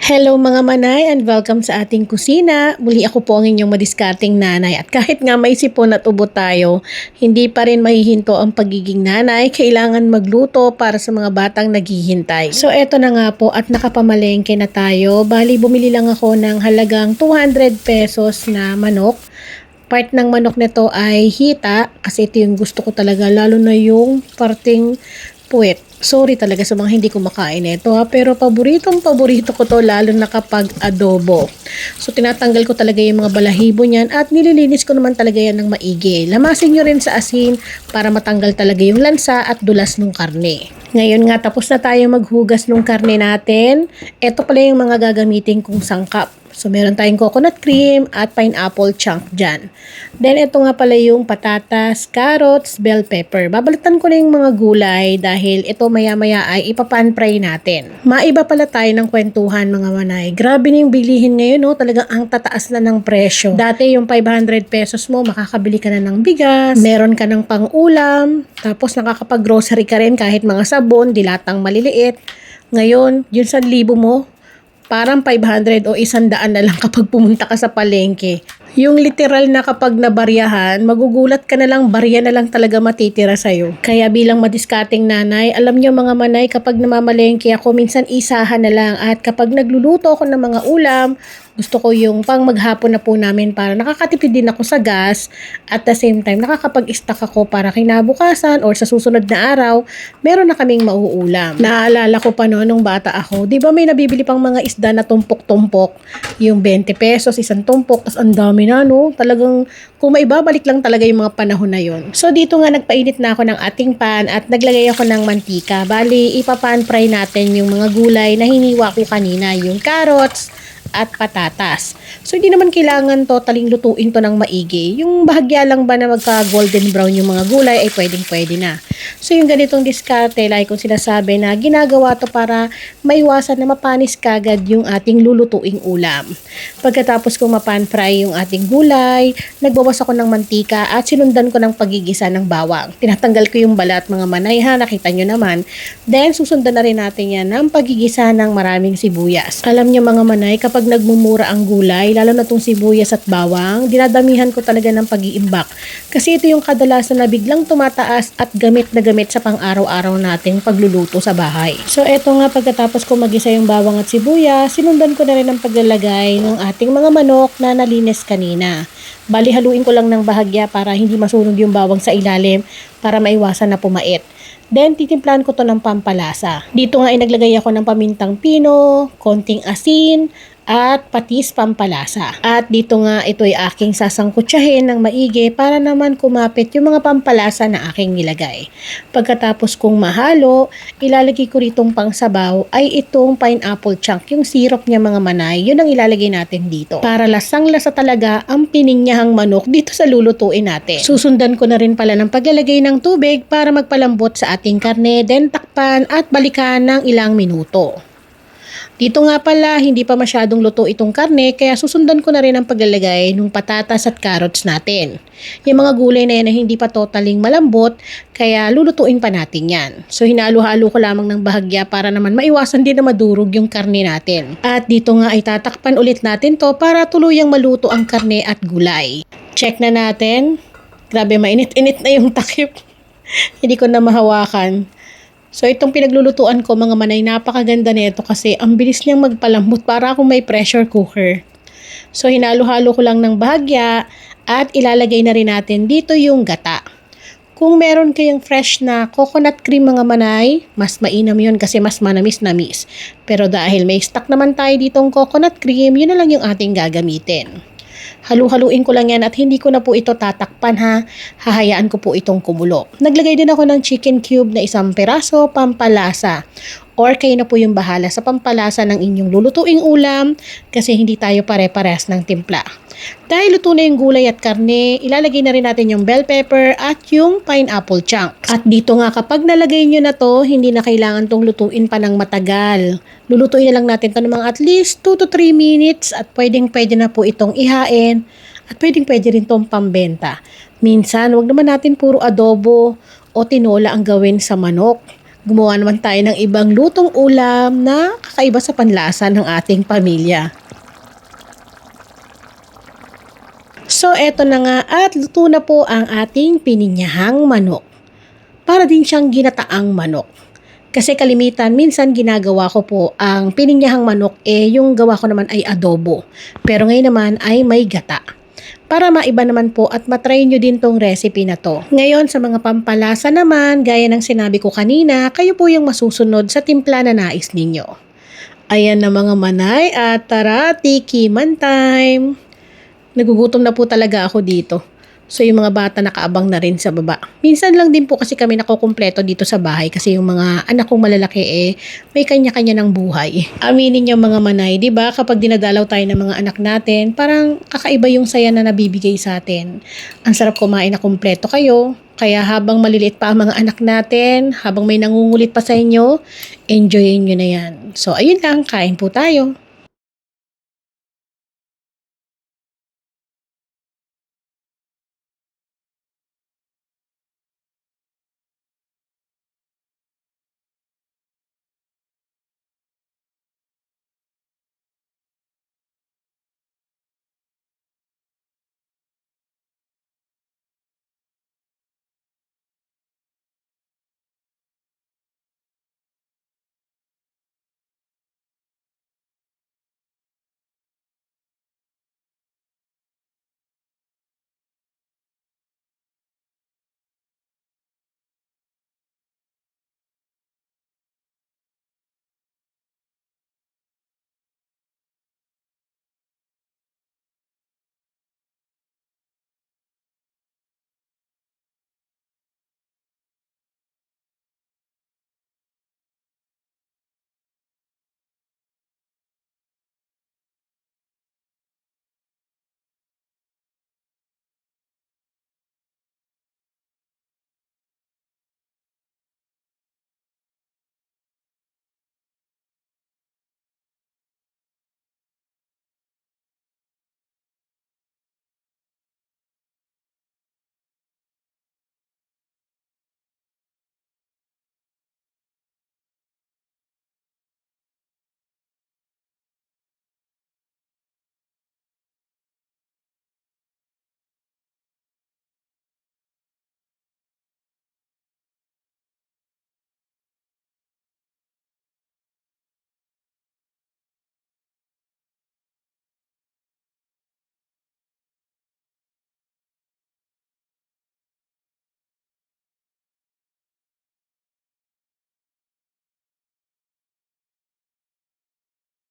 Hello mga manay and welcome sa ating kusina. Muli ako po ang inyong madiskarteng nanay at kahit nga may sipon at ubo tayo, hindi pa rin mahihinto ang pagiging nanay. Kailangan magluto para sa mga batang naghihintay. So eto na nga po at nakapamalengke na tayo. Bali bumili lang ako ng halagang 200 pesos na manok. Part ng manok nito ay hita kasi ito yung gusto ko talaga, lalo na yung parting puwet. Sorry talaga sa mga hindi kumakain nito pero paboritong paborito ko to lalo na kapag adobo. So tinatanggal ko talaga yung mga balahibo niyan at nililinis ko naman talaga yan ng maigi. Lamasin nyo rin sa asin para matanggal talaga yung lansa at dulas ng karne. Ngayon nga tapos na tayo maghugas ng karne natin. Ito pala yung mga gagamitin kong sangkap. So, meron tayong coconut cream at pineapple chunk dyan. Then, ito nga pala yung patatas, carrots, bell pepper. Babalitan ko na yung mga gulay dahil ito maya-maya ay ipapan-fry natin. Maiba pala tayo ng kwentuhan mga manay. Grabe na yung bilihin ngayon, no? Talagang ang tataas na ng presyo. Dati yung 500 pesos mo, makakabili ka na ng bigas, meron ka ng pang-ulam, tapos nakakapag-grocery ka rin kahit mga sabon, dilatang maliliit. Ngayon, yung 1,000 mo, parang 500 o 100 na lang kapag pumunta ka sa palengke. Yung literal na kapag nabaryahan, magugulat ka na lang, barya na lang talaga matitira sa'yo. Kaya bilang madiskarteng nanay, alam nyo mga manay, kapag namamalengke ako, minsan isahan na lang. At kapag nagluluto ako ng mga ulam, gusto ko yung pang maghapon na po namin para nakakatipid din ako sa gas. At the same time, nakakapag-stock ako para kinabukasan or sa susunod na araw, meron na kaming mauulam. Naalala ko pa nung bata ako, di ba may nabibili pang mga isda na tumpok-tumpok? Yung 20 pesos, isang tumpok, tas ang dami na, no? Talagang kung maibabalik lang talaga yung mga panahon na yon. So dito nga nagpainit na ako ng ating pan at naglagay ako ng mantika. Bali, ipapan fry natin yung mga gulay na hiniwa ko kanina, yung carrots at patatas. So, hindi naman kailangan totaling lutuin to ng maigi. Yung bahagya lang ba na magka-golden brown yung mga gulay ay pwedeng-pwede na. So, yung ganitong diskarte, like kung sinasabi na ginagawa to para maiwasan na mapanis kagad yung ating lulutuing ulam. Pagkatapos kong mapan-fry yung ating gulay, nagbawas ako ng mantika at sinundan ko ng pagigisa ng bawang. Tinatanggal ko yung balat mga manay ha, nakita nyo naman. Then, susundan na rin natin yan ng pagigisa ng maraming sibuyas. Alam nyo mga manay, kapag nagmumura ang gulay, lalo na itong sibuyas at bawang, dinadamihan ko talaga ng pag-iimbak. Kasi ito yung kadalasan na biglang tumataas at gamit na gamit sa pang-araw-araw nating pagluluto sa bahay. So eto nga pagkatapos ko magisa yung bawang at sibuyas, sinundan ko na rin ang paglalagay ng ating mga manok na nalinis kanina. Bali haluin ko lang ng bahagya para hindi masunog yung bawang sa ilalim para maiwasan na pumait. Then, titimplahan ko to ng pampalasa. Dito nga ay naglagay ako ng pamintang pino, konting asin, at patis pampalasa. At dito nga ito ay aking sasangkutsahin ng maigi para naman kumapit yung mga pampalasa na aking nilagay. Pagkatapos kong mahalo, ilalagay ko ritong pangsabaw ay itong pineapple chunk, yung syrup niya mga manay, yun ang ilalagay natin dito. Para lasang-lasa talaga ang pininyahang manok dito sa lulutuin natin. Susundan ko na rin pala ng paglalagay ng tubig para magpalambot sa ating karne, then takpan at balikan ng ilang minuto. Dito nga pala, hindi pa masyadong luto itong karne, kaya susundan ko na rin ang paglalagay ng patatas at carrots natin. Yung mga gulay na yan na hindi pa totaling malambot, kaya lulutuin pa natin yan. So hinalo-halo ko lamang ng bahagya para naman maiwasan din na madurog yung karne natin. At dito nga ay tatakpan ulit natin to para tuluyang maluto ang karne at gulay. Check na natin. Grabe, mainit-init na yung takip. Hindi ko na mahawakan. So, itong pinaglulutuan ko mga manay, napakaganda nito kasi ang bilis niyang magpalambot para akong may pressure cooker. So, hinalo-halo ko lang ng bahagya at ilalagay na rin natin dito yung gata. Kung meron kayong fresh na coconut cream mga manay, mas mainam yun kasi mas manamis-namis. Pero dahil may stock naman tayo ditong coconut cream, yun na lang yung ating gagamitin. Halu-haluin ko lang yan at hindi ko na po ito tatakpan ha. Hahayaan ko po itong kumulo. Naglagay din ako ng chicken cube na 1 peraso pampalasa. Or kayo na po yung bahala sa pampalasa ng inyong lulutuing ulam kasi hindi tayo pare-parehas ng timpla. Dahil luto na yung gulay at karne, ilalagay na rin natin yung bell pepper at yung pineapple chunk. At dito nga kapag nalagay nyo na to, hindi na kailangan tong lutuin pa ng matagal. Lulutuin na lang natin to ng mga at least 2 to 3 minutes at pwedeng-pwede na po itong ihain at pwedeng-pwede rin tong pambenta. Minsan, wag naman natin puro adobo o tinola ang gawin sa manok. gumawa naman tayo ng ibang lutong ulam na kakaiba sa panlasa ng ating pamilya. So eto na nga at luto na po ang ating pininyahang manok. Para din siyang ginataang manok. Kasi kalimitan, minsan ginagawa ko po ang pininyahang manok yung gawa ko naman ay adobo. Pero ngayon naman ay may gata. Para maiba naman po at matry nyo din tong recipe na to. Ngayon sa mga pampalasa naman, gaya ng sinabi ko kanina, kayo po yung masusunod sa timpla na nais ninyo. Ayan na mga manay at tara, tikiman time! Nagugutom na po talaga ako dito. So yung mga bata nakaabang na rin sa baba. Minsan lang din po kasi kami nakukumpleto dito sa bahay kasi yung mga anak kong malalaki may kanya-kanya ng buhay. Aminin niyo mga manay, 'di ba? Kapag dinadalaw tayo ng mga anak natin, parang kakaiba yung saya na nabibigay sa atin. Ang sarap kumain na kumpleto kayo. Kaya habang maliliit pa ang mga anak natin, habang may nangungulit pa sa inyo, enjoyin nyo na yan. So ayun lang, kain po tayo.